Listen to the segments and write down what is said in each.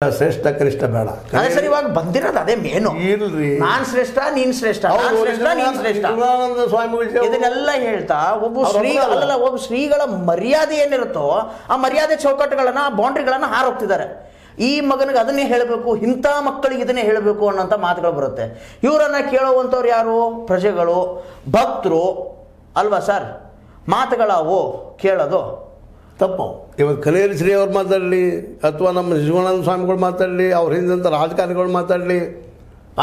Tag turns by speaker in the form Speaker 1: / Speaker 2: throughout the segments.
Speaker 1: ಶ್ರೇಷ್ಠ ಕನಿಷ್ಠ ಬೇಡ.
Speaker 2: ಅದೇ ಸರ್ ಇವಾಗ ಬಂದಿರೋದು ಅದೇ ಮೇನು.
Speaker 1: ಇಲ್ರಿ,
Speaker 2: ನಾನ್ ಶ್ರೇಷ್ಠ ನೀನ್ ಶ್ರೇಷ್ಠ, ನಾನ್ ಶ್ರೇಷ್ಠ ನೀನ್ ಶ್ರೇಷ್ಠ
Speaker 1: ಸ್ವಾಮಿಗಳು
Speaker 2: ಇದನ್ನೆಲ್ಲ ಹೇಳ್ತಾ ಒಬ್ಬ ಶ್ರೀಗಳ ಮರ್ಯಾದೆ ಏನಿರುತ್ತೋ ಆ ಮರ್ಯಾದೆ ಚೌಕಟ್ಟುಗಳನ್ನ ಆ ಬೌಂಡ್ರಿಗಳನ್ನ ಹಾರೋಗ್ತಿದ್ದಾರೆ. ಈ ಮಗನಿಗೆ ಅದನ್ನೇ ಹೇಳಬೇಕು, ಇಂಥ ಮಕ್ಕಳಿಗೆ ಇದನ್ನೇ ಹೇಳಬೇಕು ಅನ್ನೋಂಥ ಮಾತುಗಳು ಬರುತ್ತೆ. ಇವರನ್ನ ಕೇಳುವಂಥವ್ರು ಯಾರು? ಪ್ರಜೆಗಳು, ಭಕ್ತರು ಅಲ್ವಾ ಸರ್? ಮಾತುಗಳಾವು ಕೇಳೋದು
Speaker 1: ತಪ್ಪು. ಇವತ್ತು ಕನೇರಿ ಶ್ರೀ ಅವ್ರು ಮಾತಾಡಲಿ ಅಥವಾ ನಮ್ಮ ನಿಜಗುಣಾನಂದ ಸ್ವಾಮಿಗಳು ಮಾತಾಡಲಿ, ಅವ್ರ ಹಿಂದಂತ ರಾಜಕಾರಣಿಗಳು ಮಾತಾಡಲಿ,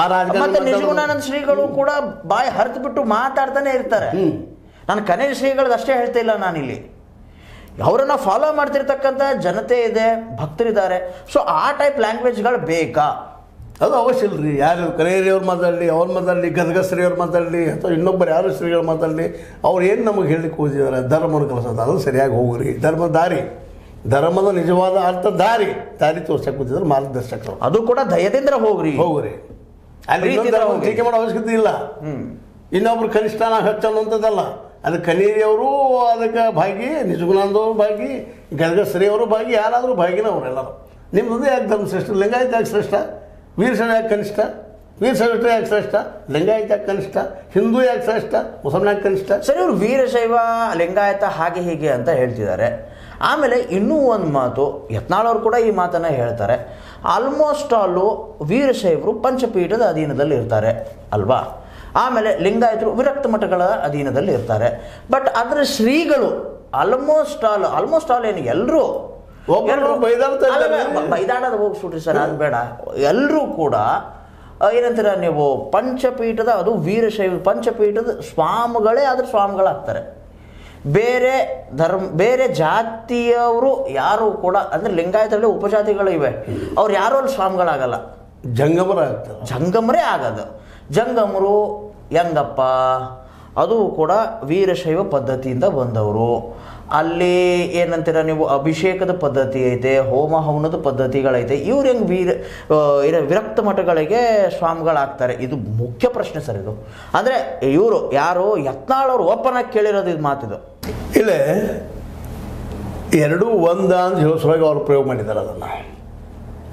Speaker 1: ಆ
Speaker 2: ಮತ್ತೆ ನಿಜಗುಣಾನಂದ ಶ್ರೀಗಳು ಕೂಡ ಬಾಯಿ ಹರಿದು ಬಿಟ್ಟು ಮಾತಾಡ್ತಾನೆ ಇರ್ತಾರೆ. ನಾನು ಕನೇರಿ ಶ್ರೀಗಳದ್ದು ಅಷ್ಟೇ ಹೇಳ್ತಾ ಇಲ್ಲ, ನಾನಿಲ್ಲಿ ಅವರನ್ನು ಫಾಲೋ ಮಾಡ್ತಿರ್ತಕ್ಕಂಥ ಜನತೆ ಇದೆ, ಭಕ್ತರಿದ್ದಾರೆ. ಸೊ ಆ ಟೈಪ್ ಲ್ಯಾಂಗ್ವೇಜ್ಗಳು ಬೇಕಾ?
Speaker 1: ಅದು ಅವಶ್ಯ ಇಲ್ರಿ. ಯಾರು ಕನೇರಿ ಅವ್ರು ಮಾತಾಡಲಿ, ಅವ್ರು ಮಾತಾಡಲಿ, ಗದಗ ಶ್ರೀ ಅವ್ರು ಮಾತಾಡಲಿ, ಅಥವಾ ಇನ್ನೊಬ್ಬರು ಯಾರು ಶ್ರೀಗಳು ಮಾತಾಡಲಿ, ಅವ್ರು ಏನು ನಮಗೆ ಹೇಳಲಿಕ್ಕೆ ಹೋಗಿದ್ದಾರೆ? ಧರ್ಮವನ್ನು ಕಲಿಸೋದು, ಅದು ಸರಿಯಾಗಿ ಹೋಗ್ರಿ. ಧರ್ಮದ ದಾರಿ, ಧರ್ಮದ ನಿಜವಾದ ಅರ್ಥ ದಾರಿ ತೋರ್ಸಕ್ಕೆ ಕೂತಿದ್ರು ಮಾರ್ಗದರ್ಶಕರು.
Speaker 2: ಅದು ಕೂಡ ದಯದಿಂದ ಹೋಗ್ರಿ.
Speaker 1: ಅಲ್ಲಿ ಟೀಕೆ ಮಾಡೋ ಅವಶ್ಯಕತೆ ಇಲ್ಲ. ಇನ್ನೊಬ್ರು ಕನಿಷ್ಠ ನಾವು ಹೆಚ್ಚು ಅನ್ನುವಂಥದ್ದಲ್ಲ. ಅದು ಕನೇರಿ ಅವರು ಅದಕ್ಕೆ ಭಾಗಿ, ನಿಜಗುಣಾನಂದವರು ಭಾಗಿ, ಗದಗ ಶ್ರೀ ಅವರು ಭಾಗಿ, ಯಾರಾದರೂ ಭಾಗಿನ ಅವರೆಲ್ಲರೂ. ನಿಮ್ಮದು ಯಾಕೆ ಧರ್ಮ ಶ್ರೇಷ್ಠ? ಲಿಂಗಾಯತ ಯಾಕೆ ಶ್ರೇಷ್ಠ? ವೀರಶೈವ ಯಾಕೆ ಕನಿಷ್ಠ? ವೀರಶೈವ ಯಾಕೆ ಶ್ರೇಷ್ಠ? ಲಿಂಗಾಯತ ಯಾಕೆ ಕನಿಷ್ಠ? ಹಿಂದೂ ಯಾಕೆ ಶ್ರೇಷ್ಠ? ಮುಸಲ್ಮಾನ ಯಾಕೆ ಕನಿಷ್ಠ?
Speaker 2: ಸರಿ, ಇವರು ವೀರಶೈವ ಲಿಂಗಾಯತ ಹಾಗೆ ಹೀಗೆ ಅಂತ ಹೇಳ್ತಿದ್ದಾರೆ. ಆಮೇಲೆ ಇನ್ನೂ ಒಂದು ಮಾತು, ಯತ್ನಾಳ್ ಕೂಡ ಈ ಮಾತನ್ನು ಹೇಳ್ತಾರೆ. ಆಲ್ಮೋಸ್ಟ್ ಆಲು ವೀರಶೈವರು ಪಂಚಪೀಠದ ಅಧೀನದಲ್ಲಿ ಇರ್ತಾರೆ ಅಲ್ವಾ? ಆಮೇಲೆ ಲಿಂಗಾಯತರು ವಿರಕ್ತ ಮಠಗಳ ಅಧೀನದಲ್ಲಿ ಇರ್ತಾರೆ. ಬಟ್ ಅದರ ಶ್ರೀಗಳು ಆಲ್ಮೋಸ್ಟ್ ಆಲ್ ಏನು ಎಲ್ಲರೂ ಬೈದಾಡೋದು ಹೋಗಿಸ್ಬಿಟ್ರಿ ಸರ್, ಅದು ಬೇಡ. ಎಲ್ಲರೂ ಕೂಡ ಏನಂತೀರ ನೀವು, ಪಂಚಪೀಠದ, ಅದು ವೀರಶೈವ ಪಂಚಪೀಠದ ಸ್ವಾಮಿಗಳೇ ಆದ್ರೆ ಸ್ವಾಮಿಗಳಾಗ್ತಾರೆ. ಬೇರೆ ಜಾತಿಯವರು ಯಾರು ಕೂಡ, ಅಂದರೆ ಲಿಂಗಾಯತರಲ್ಲಿ ಉಪಜಾತಿಗಳು ಇವೆ, ಅವ್ರು ಯಾರು ಅಲ್ಲಿ ಸ್ವಾಮಿಗಳಾಗಲ್ಲ, ಜಂಗಮರೇ ಆಗೋದು. ಜಂಗಮರು ಯಂಗಪ್ಪ ಅದು ಕೂಡ ವೀರಶೈವ ಪದ್ಧತಿಯಿಂದ ಬಂದವರು. ಅಲ್ಲಿ ಏನಂತೀರ ನೀವು, ಅಭಿಷೇಕದ ಪದ್ಧತಿ ಐತೆ, ಹೋಮ ಹವನದ ಪದ್ಧತಿಗಳೈತೆ. ಇವ್ರು ಹೆಂಗೆ ವಿರಕ್ತ ಮಠಗಳಿಗೆ ಸ್ವಾಮಿಗಳಾಗ್ತಾರೆ? ಇದು ಮುಖ್ಯ ಪ್ರಶ್ನೆ ಸರ್. ಇದು ಅಂದರೆ ಇವರು ಯಾರು ಯತ್ನಾಳ್ ಅವರು ಓಪನ್ ಆಗಿ ಕೇಳಿರೋದು ಇದು ಮಾತಿದು.
Speaker 1: ಇಲ್ಲೇ ಎರಡೂ ಒಂದ ಅಂತ ಹೇಳೋಸವಾಗಿ ಅವರು ಪ್ರಯೋಗ ಮಾಡಿದ್ದಾರೆ. ಅದನ್ನು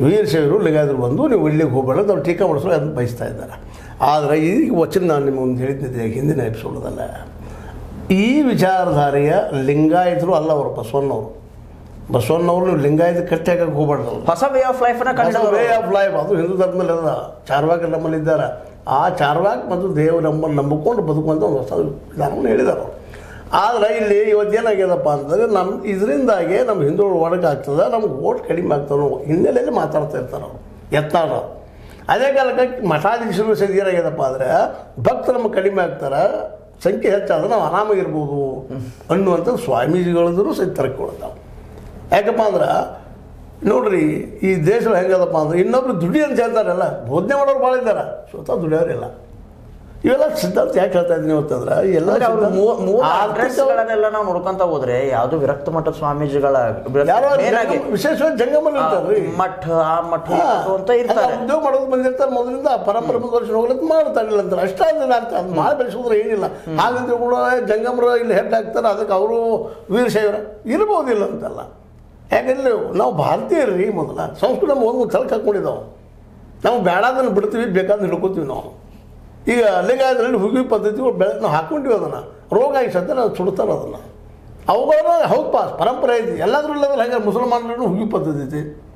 Speaker 1: ವೀರಶೈವರು ಲಿಂಗಾಯತರು ಬಂದು ನೀವು ಇಲ್ಲಿಗೆ ಹೋಗಬೇಡ ಅವ್ರು ಟೀಕಾ ಮಾಡಿಸೋ ಅದನ್ನು ಬಯಸ್ತಾ ಇದ್ದಾರೆ. ಆದರೆ ಈ ವಚನ ನಾನು ನಿಮಗೆ ಹೇಳಿದ್ದೆ ಹಿಂದಿನ ಎಪಿಸೋಡಲ್ಲ, ಈ ವಿಚಾರಧಾರೆಯ ಲಿಂಗಾಯತರು ಅಲ್ಲ ಅವರು, ಬಸವಣ್ಣವರು ನೀವು ಲಿಂಗಾಯತ ಕಟ್ಟಾಕಕ್ಕೆ ಹೋಗ್ಬಾರ್ದು.
Speaker 2: ಹೊಸ ವೇ ಆಫ್ ಲೈಫ್
Speaker 1: ಅದು ಹಿಂದೂ ಧರ್ಮದಲ್ಲಿ ಅಲ್ಲ. ಚಾರ್ವಾಕ ನಮ್ಮಲ್ಲಿದ್ದಾರೆ. ಆ ಚಾರ್ವಾಕ ಮತ್ತು ದೇವರು ನಮ್ಮನ್ನು ನಂಬಿಕೊಂಡು ಬದುಕುವಂಥ ಒಂದು ಹೊಸ ವಿಧಾನವನ್ನು ಹೇಳಿದ್ದಾರೆ. ಆದರೆ ಇಲ್ಲಿ ಇವತ್ತೇನಾಗ್ಯದಪ್ಪ ಅಂತಂದರೆ ಇದರಿಂದಾಗಿ ನಮ್ಮ ಹಿಂದೂಗಳು ಒಳಗಾಗ್ತದೆ, ನಮ್ಗೆ ಓಟ್ ಕಡಿಮೆ ಆಗ್ತದೆ ಹಿನ್ನೆಲೆಯಲ್ಲಿ ಮಾತಾಡ್ತಾ ಇರ್ತಾರೆ ಅವರು ಯತ್ನಾಳ್. ಅದೇ ಕಾಲಕ್ಕೆ ಮಠಾಧೀಶರು ಸಹಿತ ಏನಾಗ್ಯದಪ್ಪ ಅಂದರೆ ಭಕ್ತರು ನಮಗೆ ಕಡಿಮೆ ಆಗ್ತಾರೆ, ಸಂಖ್ಯೆ ಹೆಚ್ಚಾದ್ರೆ ನಾವು ಆರಾಮಾಗಿರ್ಬೋದು ಅನ್ನುವಂಥದ್ದು ಸ್ವಾಮೀಜಿಗಳಿದ್ರು ಸಹಿತ ತರಕೊಳ್ತಾವೆ. ಯಾಕಪ್ಪ ಅಂದ್ರೆ ನೋಡ್ರಿ, ಈ ದೇಶಗಳು ಹೆಂಗದಪ್ಪ ಅಂದ್ರೆ ಇನ್ನೊಬ್ರು ದುಡಿ ಅಂತ ಹೇಳ್ತಾರಲ್ಲ, ಬೋಧನೆ ಮಾಡೋರು ಭಾಳ ಇದ್ದಾರೆ, ಸ್ವತಃ ದುಡಿಯೋರಿಲ್ಲ. ಇವೆಲ್ಲ ಸಿದ್ಧಾಂತ ಯಾಕೆ ಹೇಳ್ತಾ ಇದ್ದೀನಿ ಅಂತಂದ್ರೆ ಎಲ್ಲ
Speaker 2: ಅಡ್ರೆಸ್ಗಳನ್ನೆಲ್ಲ ನಾವು ನೋಡ್ಕೊಂತ ಹೋದ್ರೆ ಯಾವುದು ವಿರಕ್ತ ಮಠದ ಸ್ವಾಮೀಜಿಗಳ
Speaker 1: ವಿಶೇಷವಾಗಿ ಜಂಗಮಲ್ಲಿ ಇರ್ತಾರೆ,
Speaker 2: ಮಠ ಆ ಮಠ ಅಂತ ಇರ್ತಾರೆ,
Speaker 1: ಉದ್ಯೋಗ ಮಾಡೋದು ಬಂದಿರ್ತಾರೆ. ಮೊದಲಿಂದ ಪರಂಪರೆ ಮುಂದುವರ್ಸಿ ಹೋಗ್ಲಿಕ್ಕೆ ಮಾಡ್ತಾರಿಲ್ಲ ಅಂತಾರೆ. ಅಷ್ಟಾದ್ರೆ ಆಗ್ತದೆ, ಅದು ಮಾಡಿ ಬೆಳೆಸೋದ್ರೆ ಏನಿಲ್ಲ. ಹಾಗಂತ ಕೂಡ ಜಂಗಮರು ಇಲ್ಲಿ ಹೆಡ್ ಆಗ್ತಾರೆ, ಅದಕ್ಕೆ ಅವರು ವೀರಶೈವರ ಇರ್ಬೋದಿಲ್ಲ ಅಂತಲ್ಲ. ಯಾಕಂದ್ರೆ ನಾವು ಭಾರತೀಯರಿ ಮೊದಲ ಸಂಸ್ಕೃತಿ ನಮ್ಮ ಒಂದು ತಳಕ್ಕೆ ಹಾಕ್ಕೊಂಡಿದ್ದಾವೆ. ನಾವು ಬೇಡದನ್ನು ಬಿಡ್ತೀವಿ, ಬೇಕಾದ್ರೆ ಹಿಡ್ಕೋತೀವಿ ನಾವು. ಈಗ ಲಿಂಗಾಯತರಲ್ಲಿ ಹುಗಿ ಪದ್ಧತಿಗಳು ನಾವು ಹಾಕ್ಕೊಂಡಿವಿ, ಅದನ್ನು ರೋಗ ಆಗಿಸತ್ತೆ ನಾವು ಸುಡ್ತಾರೆ ಅದನ್ನು. ಅವುಗಳನ್ನ ಹೌದು ಪಾಸ್ ಪರಂಪರೆ ಐತಿ ಎಲ್ಲಾದ್ರೂ ಇಲ್ಲದ್ರೆ ಹಂಗೆ ಮುಸಲ್ಮಾನರನ್ನು ಹುಗಿ ಪದ್ಧತಿ ಐತಿ.